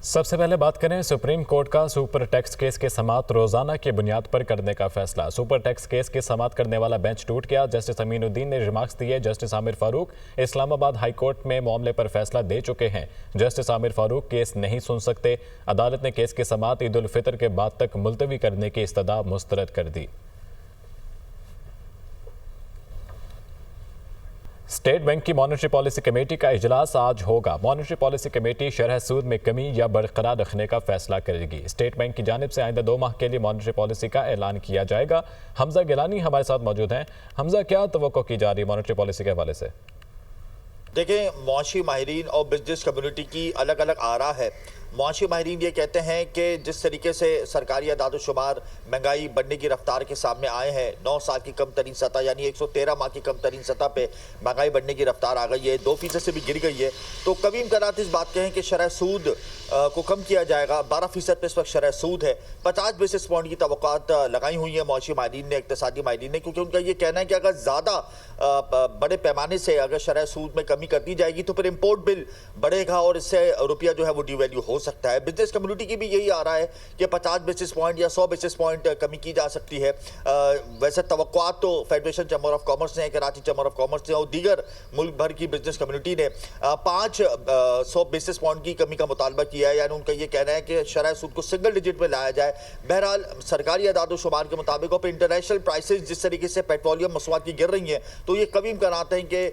सबसे पहले बात करें सुप्रीम कोर्ट का सुपर टैक्स केस के समाअत रोजाना की बुनियाद पर करने का फैसला। सुपर टैक्स केस की समाअत करने वाला बेंच टूट गया। जस्टिस अमीनुद्दीन ने रिमार्क्स दिए। Justice Aamir Farooq Islamabad high court में मामले पर फैसला दे चुके हैं। जस्टिस आमिर फारूक केस नहीं सुन सकते। अदालत ने केस की समाअत ईद उल फितर के बाद तक मुलतवी करने की इस्तदा मुस्तरद कर दी। स्टेट बैंक की मॉनेटरी पॉलिसी कमेटी का इजलास आज होगा। मॉनेटरी पॉलिसी कमेटी शरह सूद में कमी या बरकरार रखने का फैसला करेगी। स्टेट बैंक की जानिब से आइंदा 2 माह के लिए मॉनेटरी पॉलिसी का ऐलान किया जाएगा। हमजा गिलानी हमारे साथ मौजूद हैं। हमजा, क्या तवक्को की जा रही है मॉनेटरी पॉलिसी के हवाले से? देखें, मुआशी माहिरीन और बिजनेस कम्युनिटी की अलग अलग आरा है। मुआशी माहिरीन ये कहते हैं कि जिस तरीके से सरकारी अदाद-ओ-शुमार महंगाई बढ़ने की रफ्तार के सामने आए हैं, 9 साल की कम तरीन सतह यानी 113 माह की कम तरीन सतह पे महंगाई बढ़ने की रफ्तार आ गई है, 2% से भी गिर गई है। तो कभी इम्कानात इस बात के हैं कि शरह सूद को कम किया जाएगा। 12% पे इस वक्त शरह सूद है। 50 बेसिस पॉइंट की तवक्कात लगाई हुई है मुआशी माहिरीन ने, इक़्तिसादी माहिरीन ने, क्योंकि उनका ये कहना है कि अगर ज़्यादा बड़े पैमाने से अगर शरह सूद में कमी कर दी जाएगी तो फिर इम्पोर्ट बिल बढ़ेगा और इससे रुपया जो है वो डिवैल्यू हो सकता है। बिजनेस कम्युनिटी की भी यही आ रहा है कि 50 बेसिस पॉइंट या 100 बेसिस पॉइंट कमी की जा सकती है। वैसे तवक्कुआत तो फेडरेशन चैम्बर ऑफ कॉमर्स ने, कराची चैम्बर ऑफ कॉमर्स ने और दीगर मुल्क भर की बिजनेस कम्युनिटी ने 500 बेसिस पॉइंट की कमी का मुतालबा किया है। यानी उनका ये कहना है कि शरह सूद को सिंगल डिजिट में लाया जाए। बहरहाल सरकारी अदाद-ओ-शुमार के मुताबिक और इंटरनेशनल प्राइसेस जिस तरीके से पेट्रोलियम मसवाद की गिर रही हैं, तो ये कभी इम्कानात हैं कि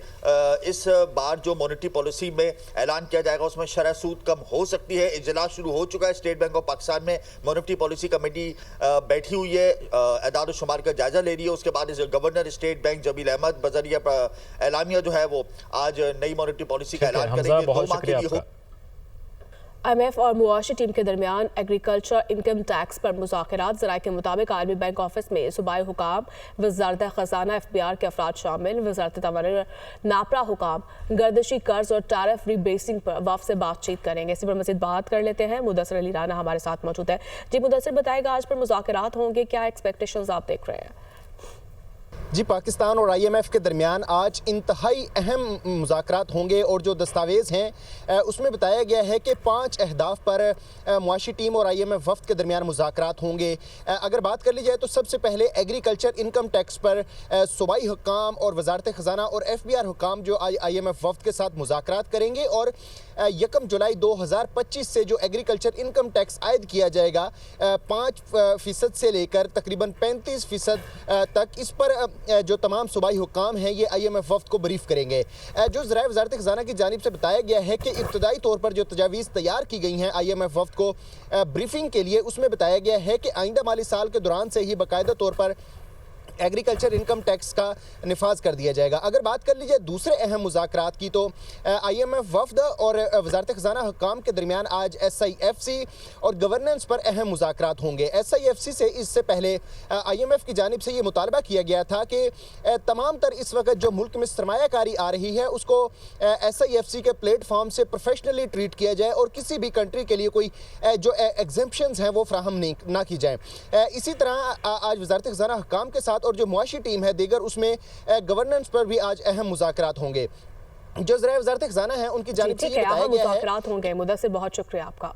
इस बार जो मॉनेटरी पॉलिसी में ऐलान किया जाएगा उसमें शरह सूद कम हो सकती है। इजलास शुरू हो चुका है। स्टेट बैंक ऑफ पाकिस्तान में मॉनेटरी पॉलिसी कमेटी बैठी हुई है, अदाद-ओ-शुमार का जायजा ले रही है। उसके बाद governor state bank Jameel Ahmed बजरिया एलामिया जो है वो आज नई मॉनेटरी पॉलिसी का ऐलान करेंगे। 2 माह के लिए IMF और मुआशी टीम के दरमियान एग्रीकल्चर इनकम टैक्स पर मुज़ाकरात। ज़राए के मुताबिक आर्मी बैंक ऑफिस में सूबाई हुकाम, वज़ारत ख़ज़ाना, FBR के अफराद शामिल, वज़ारत तमरीन, नापरा हुकाम गर्दिशी कर्ज और टैरिफ रीबेसिंग पर वफ़ से बातचीत करेंगे। इसी पर मज़ीद बात कर लेते हैं। मुदस्सिर अली राना हमारे साथ मौजूद है। जी मुदस्सिर, बताएगा आज पर मुज़ाकरात होंगे, क्या एक्सपेक्टेशंस आप देख रहे हैं? जी, पाकिस्तान और IMF के दरमियान आज इंतहाई अहम मुज़ाकरात होंगे और जो दस्तावेज़ हैं उसमें बताया गया है कि 5 अहदाफ पर मुआशी टीम और IMF वफ़द के दरमियान मुज़ाकरात होंगे। अगर बात कर ली जाए तो सबसे पहले एग्रीकल्चर इनकम टैक्स पर सूबाई हुकाम और वज़ारत ख़ज़ाना और FBR हुकाम जो IMF वफ़द के साथ मुज़ाकरात करेंगे और 1 जुलाई 2025 से जो एग्रीकल्चर इनकम टैक्स आयद किया जाएगा 5% से लेकर तकरीबन 35% तक, इस पर जो तमाम सूबाई हुकाम हैं ये IMF वफ़द को ब्रीफ करेंगे। जो ज़राए वज़ारत ख़ज़ाना की जानिब से बताया गया है कि इब्तदाई तौर पर जो तजावीज़ तैयार की गई हैं IMF वफ़द को ब्रीफिंग के लिए, उसमें बताया गया है कि आइंदा माली साल के दौरान से ही बाकायदा तौर पर एग्रीकल्चर इनकम टैक्स का निफाज कर दिया जाएगा। अगर बात कर लीजिए दूसरे अहम मुज़ाकरात की तो IMF वफ़द और वज़ारत ख़ज़ाना हुकाम के दरमियान आज SIFC और गवर्नेंस पर अहम मुज़ाकरात होंगे। SIFC से इससे पहले IMF की जानिब से ये मुतालबा किया गया था कि तमाम तर इस वक्त जो मुल्क में सरमायाकारी आ रही है उसको SIFC के प्लेटफॉर्म से प्रोफेशनली ट्रीट किया जाए और किसी भी कंट्री के लिए कोई जो एग्जेम्पशंस हैं वो फ्राहम ना की जाए। इसी तरह आज वज़ारत ख़ज़ाना हुकाम के साथ और जो मुआशी टीम है दीगर, उसमें गवर्नेंस पर भी आज अहम मुज़ाकरात होंगे। जो ज़राए वज़ारत ख़ज़ाना है उनकी जानिब से बताया गया है मुज़ाकरात होंगे। मुदस्सिर, बहुत शुक्रिया आपका।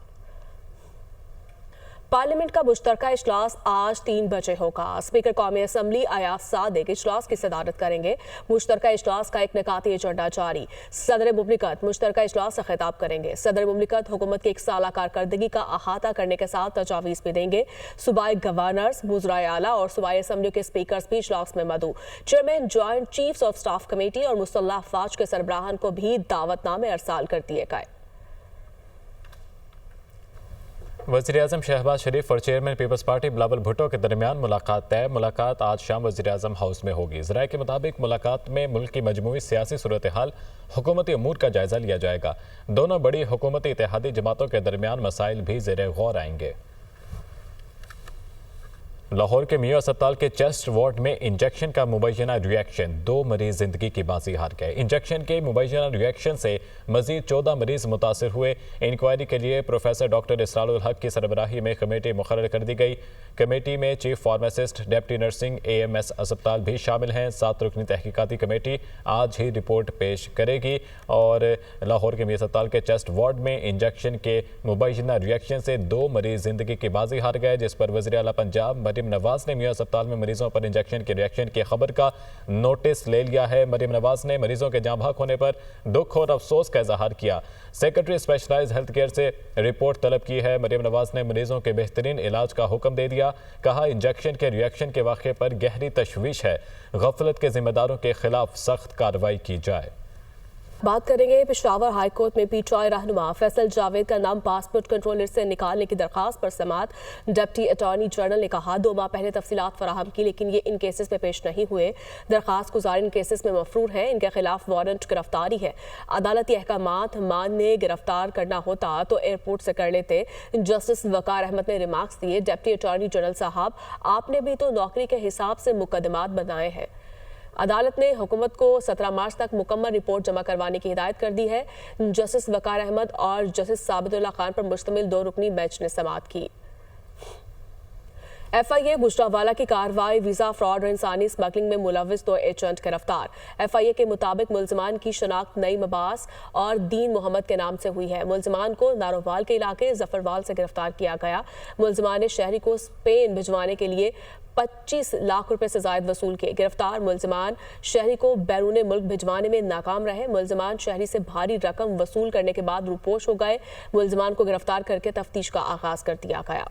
पार्लियामेंट का मुश्तरका इजलास आज 3 बजे होगा। स्पीकर कौमी असम्बली अयाज सादिक इजलास की सदारत करेंगे। मुश्तरका इजलास का एक निकाती एजेंडा जारी। सदर मुमलिकत मुश्तरका इजलास से खिताब करेंगे। सदर मुमलिकत हुकूमत की 1 साला कारकर्दगी का अहाता करने के साथ तजावीज़ भी देंगे। सूबाई गवर्नर्स, वुज़राए आला और सूबाई असम्बली के स्पीकर्स भी इजलास में मदऊ। Chairman joint chiefs of staff committee और मुसल्लह अफवाज के सरबराहान को भी दावतनामे अरसाल कर दिए गए। वज़ीर-ए-आज़म शहबाज शरीफ और chairman people's party Bilawal Bhutto के दरमियान मुलाकात तय। मुलाकात आज शाम वज़ीर-ए-आज़म हाउस में होगी। ज़राए के मुताबिक मुलाकात में मुल्क की मजमूई सियासी सूरत हाल, हुकूमती अमूर का जायजा लिया जाएगा। दोनों बड़ी हुकूमती इत्तेहादी जमातों के दरमियान मसाइल भी ज़ेर गौर आएंगे। लाहौर के मियो अस्पताल के चेस्ट वार्ड में इंजेक्शन का मुबैना रिएक्शन, 2 मरीज जिंदगी की बाजी हार गए। इंजेक्शन के मुबैना रिएक्शन से मजीद 14 मरीज मुतासर हुए। इंक्वायरी के लिए प्रोफेसर डॉक्टर इसरारुल हक की सरबराही में कमेटी मुकर्रर कर दी गई। कमेटी में chief pharmacist, deputy nursing, AMS अस्पताल भी शामिल हैं। 7 रुकनी तहकीकाती कमेटी आज ही रिपोर्ट पेश करेगी। और लाहौर के मियो अस्पताल के चेस्ट वार्ड में इंजेक्शन के मुबैना रिएक्शन से 2 मरीज जिंदगी की बाजी हार गए, जिस पर वज़ीर आला पंजाब मरीम नवाज ने मियो अस्पताल में मरीजों पर इंजेक्शन के रिएक्शन की खबर का नोटिस ले लिया है। मरीम नवाज ने मरीजों के जाँ भाग होने पर दुख और अफसोस का इजहार किया। सेक्रेटरी स्पेशलाइज्ड हेल्थ केयर से रिपोर्ट तलब की है। मरीम नवाज ने मरीजों के बेहतरीन इलाज का हुक्म दे दिया। कहा, इंजेक्शन के रिएक्शन के वाक़े पर गहरी तशवीश है। गफलत के जिम्मेदारों के खिलाफ सख्त कार्रवाई की जाए। बात करेंगे पेशावर हाई कोर्ट में PTI रहनुमा फैसल जावेद का नाम पासपोर्ट कंट्रोलर से निकालने की दरखास्त पर समाअत। डिप्टी अटॉर्नी जनरल ने कहा, 2 माह पहले तफसीलात फराहम की, लेकिन ये इन केसेस में पेश नहीं हुए। दरखास्त गुजार इन केसेस में मफरूर है, इनके खिलाफ वारंट गिरफ्तारी है। अदालती अहकामात मानने गिरफ्तार करना होता तो एयरपोर्ट से कर लेते। जस्टिस वकार अहमद ने रिमार्क्स दिए, डिप्टी अटॉर्नी जनरल साहब, आपने भी तो नौकरी के हिसाब से मुकदमात बनाए हैं। अदालत ने हुकूमत को 17 मार्च तक मुकम्मल रिपोर्ट जमा करवाने की हिदायत कर दी है। जस्टिस वकार अहमद और जस्टिस साबितुल्लाह खान पर मुश्तमिल 2 रुकनी बेंच ने समाअत की। FIA गुजरावाला की कार्रवाई, वीजा फ्रॉड और इंसानी स्मगलिंग में मुलविस 2 एजेंट गिरफ्तार। FIA के मुताबिक मुलजमान की शनाख्त नईम अब्बास और दीन मोहम्मद के नाम से हुई है। मुलजमान को नारोवाल के इलाके जफरवाल से गिरफ्तार किया गया। मुलजमान ने शहरी को स्पेन भिजवाने के लिए 25 लाख रुपए से जायद वसूल किए। गिरफ्तार मुलजमान शहरी को बैरून मुल्क भिजवाने में नाकाम रहे। मुलजमान शहरी से भारी रकम वसूल करने के बाद रूपोश हो गए। मुलजमान को गिरफ्तार करके तफ्तीश का आगाज कर दिया गया।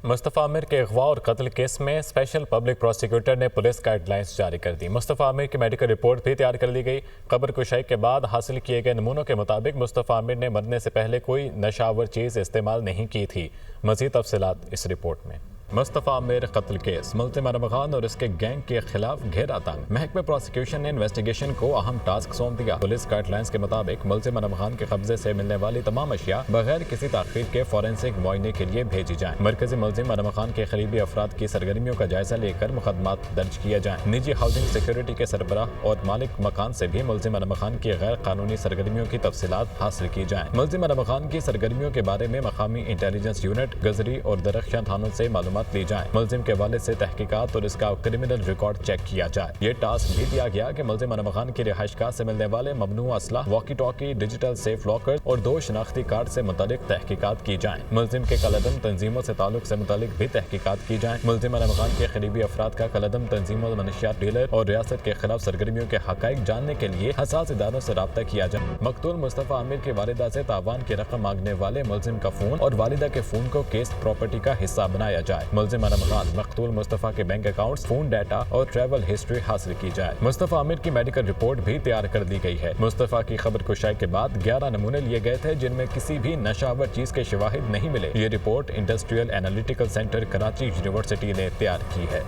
मुस्तफ़ा आमिर के अगवा और कत्ल केस में स्पेशल पब्लिक प्रोसिक्यूटर ने पुलिस गाइडलाइंस जारी कर दी। मुस्तफ़ा आमिर की मेडिकल रिपोर्ट भी तैयार कर ली गई। कब्र कुशाई के बाद हासिल किए गए नमूनों के मुताबिक मुस्तफ़ा आमिर ने मरने से पहले कोई नशावर चीज़ इस्तेमाल नहीं की थी। मज़ीद तफसीलात इस रिपोर्ट में। मुस्तफ़ा आमिर कत्ल केस, मुल्ज़िम अरम खान और इसके गैंग के खिलाफ घेरा तंग। महकमे प्रोसिक्यूशन ने इन्वेस्टिगेशन को अहम टास्क सौंप दिया। पुलिस गाइडलाइंस के मुताबिक मुल्ज़िम अरम खान के कब्जे से मिलने वाली तमाम अशिया बगैर किसी ताख़ीर के फॉरेंसिक मुआयने के लिए भेजी जाएं। मरकजी मुल्ज़िम अरम खान के करीबी अफराद की सरगर्मियों का जायजा लेकर मुकदमात दर्ज किया जाए। निजी हाउसिंग सिक्योरिटी के सरबराह और मालिक मकान से भी मुल्ज़िम अरम खान की गैर कानूनी सरगर्मियों की तफसीलात हासिल की जाएं। मुल्ज़िम अरम खान की सरगर्मियों के बारे में मकामी इंटेलिजेंस यूनिट, गजरी और दरख्शां थानों से मालूमात ली जाए। मुल्ज़िम के वालिद से तहकीकात और इसका क्रिमिनल रिकॉर्ड चेक किया जाए। ये टास्क भी दिया गया कि मुल्ज़िम अरम खान की रिहाइशगाह से मिलने वाले ममनू असला, walkie talkie, digital safe locker और 2 शनाख्ती कार्ड से मुतालिक तहकीकात की जाए। मुल्ज़िम के कलदम तंजीमों से ताल्लुक से मुतालिक भी तहकीकात की जाए। मुल्ज़िम अरम खान के करीबी अफराद का कलदम तंजीमों, मनशियात डीलर और रियासत के खिलाफ सरगर्मियों के हक़ाइक़ जानने के लिए हसास इदारों से रब्ता किया जाए। मकतूल मुस्तफ़ा आमिर की वालिदा से तावान की रकम मांगने वाले मुल्ज़िम का फ़ोन और वालिदा के फ़ोन को केस प्रॉपर्टी का हिस्सा बनाया जाए। मुल्ज़िम अरम खान मकतूल मुस्तफ़ा के बैंक अकाउंट्स, फोन डाटा और ट्रैवल हिस्ट्री हासिल की जाए। मुस्तफ़ा आमिर की मेडिकल रिपोर्ट भी तैयार कर दी गई है। मुस्तफ़ा की खबर कुशाई के बाद 11 नमूने लिए गए थे, जिनमें किसी भी नशावर चीज के शवाहिद नहीं मिले। ये report industrial analytical centre Karachi university ने तैयार की है।